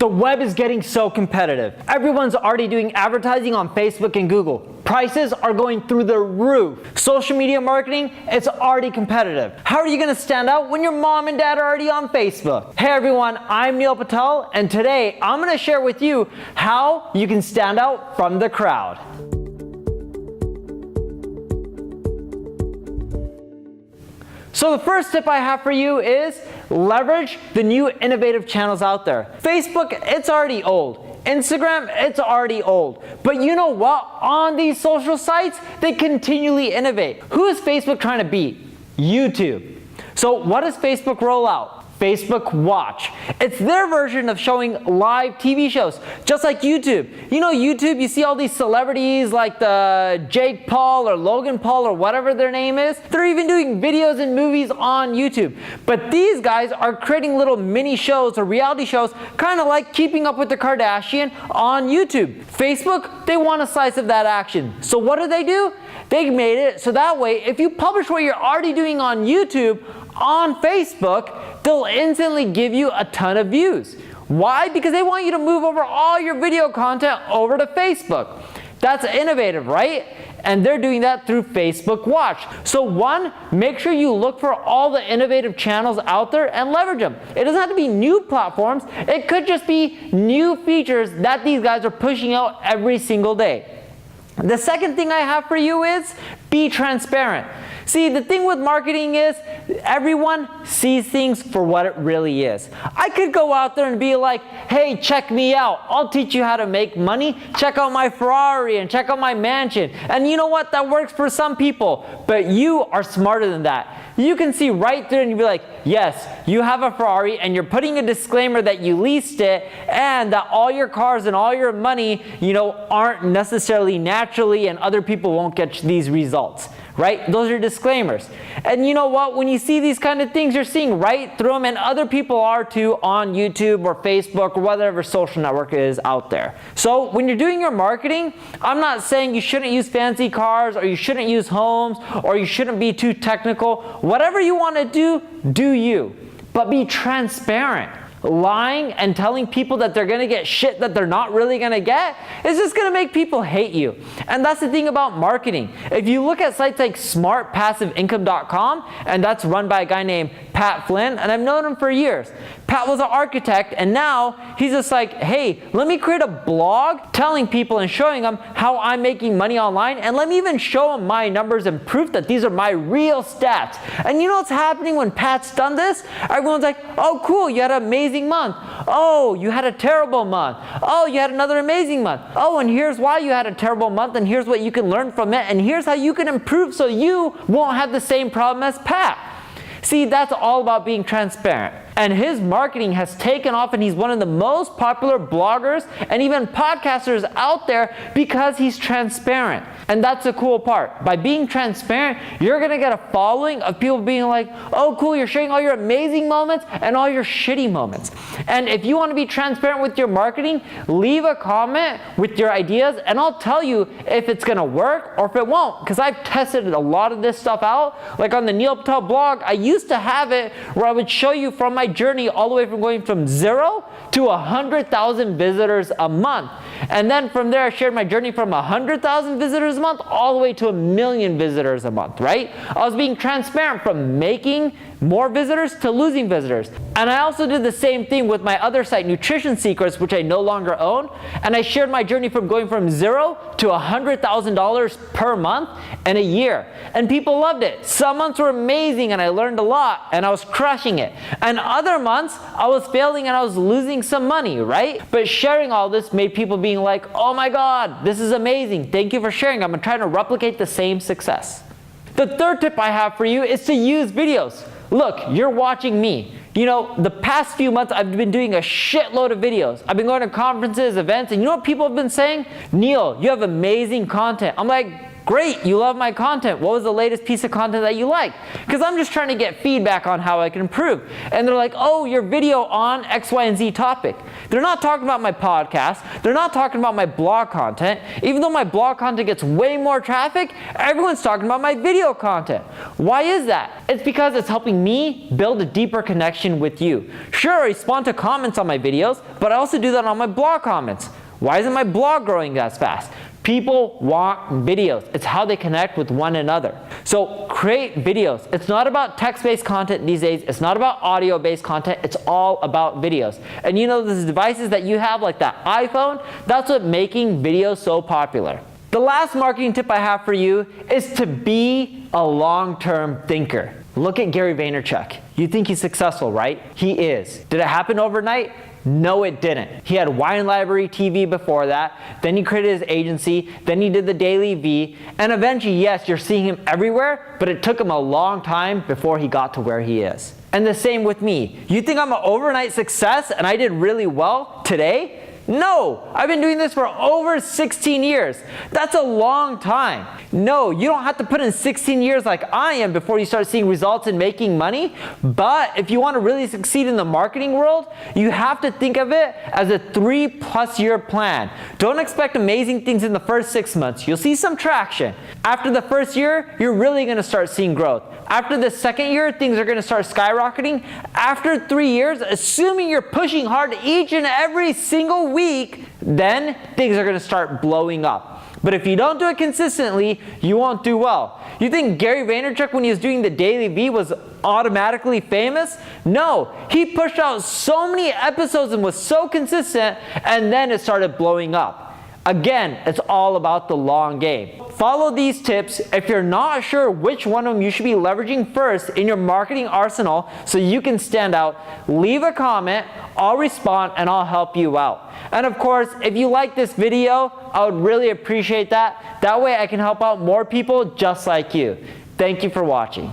The web is getting so competitive. Everyone's already doing advertising on Facebook and Google. Prices are going through the roof. Social media marketing, it's already competitive. How are you gonna stand out when your mom and dad are already on Facebook? Hey everyone, I'm Neil Patel, and today I'm gonna share with you how you can stand out from the crowd. So the first tip I have for you is leverage the new innovative channels out there. Facebook, it's already old. Instagram, it's already old. But you know what? On these social sites, they continually innovate. Who is Facebook trying to beat? YouTube. So what does Facebook roll out? Facebook Watch. It's their version of showing live TV shows, just like YouTube. You know YouTube, you see all these celebrities like the Jake Paul or Logan Paul or whatever their name is. They're even doing videos and movies on YouTube. But these guys are creating little mini shows or reality shows, kind of like Keeping Up with the Kardashian on YouTube. Facebook, they want a slice of that action. So what do? They made it so that way, if you publish what you're already doing on YouTube, on Facebook, they'll instantly give you a ton of views. Why? Because they want you to move over all your video content over to Facebook. That's innovative, right? And they're doing that through Facebook Watch. So one, make sure you look for all the innovative channels out there and leverage them. It doesn't have to be new platforms. It could just be new features that these guys are pushing out every single day. The second thing I have for you is be transparent. See, the thing with marketing is everyone sees things for what it really is. I could go out there and be like, hey, check me out. I'll teach you how to make money. Check out my Ferrari and check out my mansion. And you know what? That works for some people, but you are smarter than that. You can see right through and you'll be like, yes, you have a Ferrari and you're putting a disclaimer that you leased it and that all your cars and all your money, aren't necessarily naturally and other people won't get these results. Right? Those are disclaimers. And you know what? When you see these kind of things, you're seeing right through them, and other people are too on YouTube or Facebook or whatever social network is out there. So when you're doing your marketing, I'm not saying you shouldn't use fancy cars or you shouldn't use homes or you shouldn't be too technical. Whatever you want to do, do you. But be transparent. Lying and telling people that they're gonna get shit that they're not really gonna get is just gonna make people hate you. And that's the thing about marketing. If you look at sites like smartpassiveincome.com, and that's run by a guy named Pat Flynn, and I've known him for years. Pat was an architect, and now he's just like, hey, let me create a blog telling people and showing them how I'm making money online, and let me even show them my numbers and proof that these are my real stats. And you know what's happening when Pat's done this? Everyone's like, oh cool, you had an amazing month. Oh, you had a terrible month. Oh, you had another amazing month. Oh, and here's why you had a terrible month, and here's what you can learn from it, and here's how you can improve so you won't have the same problem as Pat. See, that's all about being transparent. And his marketing has taken off, and he's one of the most popular bloggers and even podcasters out there because he's transparent. And that's the cool part. By being transparent, you're gonna get a following of people being like, oh cool, you're sharing all your amazing moments and all your shitty moments. And if you wanna be transparent with your marketing, leave a comment with your ideas and I'll tell you if it's gonna work or if it won't. Because I've tested a lot of this stuff out. Like on the Neil Patel blog, I used to have it where I would show you from my journey all the way from going from 0 to 100,000 visitors a month. And then from there, I shared my journey from 100,000 visitors a month all the way to 1 million visitors a month, right? I was being transparent from making more visitors to losing visitors. And I also did the same thing with my other site, Nutrition Secrets, which I no longer own. And I shared my journey from going from 0 to $100,000 per month in a year. And people loved it. Some months were amazing and I learned a lot and I was crushing it. And other months, I was failing and I was losing some money, right? But sharing all this made people being like, oh my God, this is amazing. Thank you for sharing. I'm trying to replicate the same success. The third tip I have for you is to use videos. Look, you're watching me. The past few months I've been doing a shitload of videos. I've been going to conferences, events, and you know what people have been saying? Neil, you have amazing content. I'm like, Great, you love my content. What was the latest piece of content that you like? Because I'm just trying to get feedback on how I can improve. And they're like, oh, your video on X, Y, and Z topic. They're not talking about my podcast. They're not talking about my blog content. Even though my blog content gets way more traffic, everyone's talking about my video content. Why is that? It's because it's helping me build a deeper connection with you. Sure, I respond to comments on my videos, but I also do that on my blog comments. Why isn't my blog growing as fast? People want videos. It's how they connect with one another. So create videos. It's not about text-based content these days. It's not about audio-based content. It's all about videos. And you know, these devices that you have, like that iPhone, that's what making videos so popular. The last marketing tip I have for you is to be a long-term thinker. Look at Gary Vaynerchuk. You think he's successful, right? He is. Did it happen overnight? No, it didn't. He had Wine Library TV before that, then he created his agency, then he did the Daily V, and eventually, yes, you're seeing him everywhere, but it took him a long time before he got to where he is. And the same with me. You think I'm an overnight success and I did really well today? No, I've been doing this for over 16 years. That's a long time. No, you don't have to put in 16 years like I am before you start seeing results and making money. But if you want to really succeed in the marketing world, you have to think of it as a 3+ year plan. Don't expect amazing things in the first 6 months. You'll see some traction. After the first year, you're really going to start seeing growth. After the second year, things are going to start skyrocketing. After 3 years, assuming you're pushing hard each and every single week, then things are going to start blowing up. But if you don't do it consistently, you won't do well. You think Gary Vaynerchuk, when he was doing the Daily V, was automatically famous? No, he pushed out so many episodes and was so consistent, and then it started blowing up. Again, it's all about the long game. Follow these tips. If you're not sure which one of them you should be leveraging first in your marketing arsenal so you can stand out, leave a comment, I'll respond and I'll help you out. And of course, if you like this video, I would really appreciate that. That way I can help out more people just like you. Thank you for watching.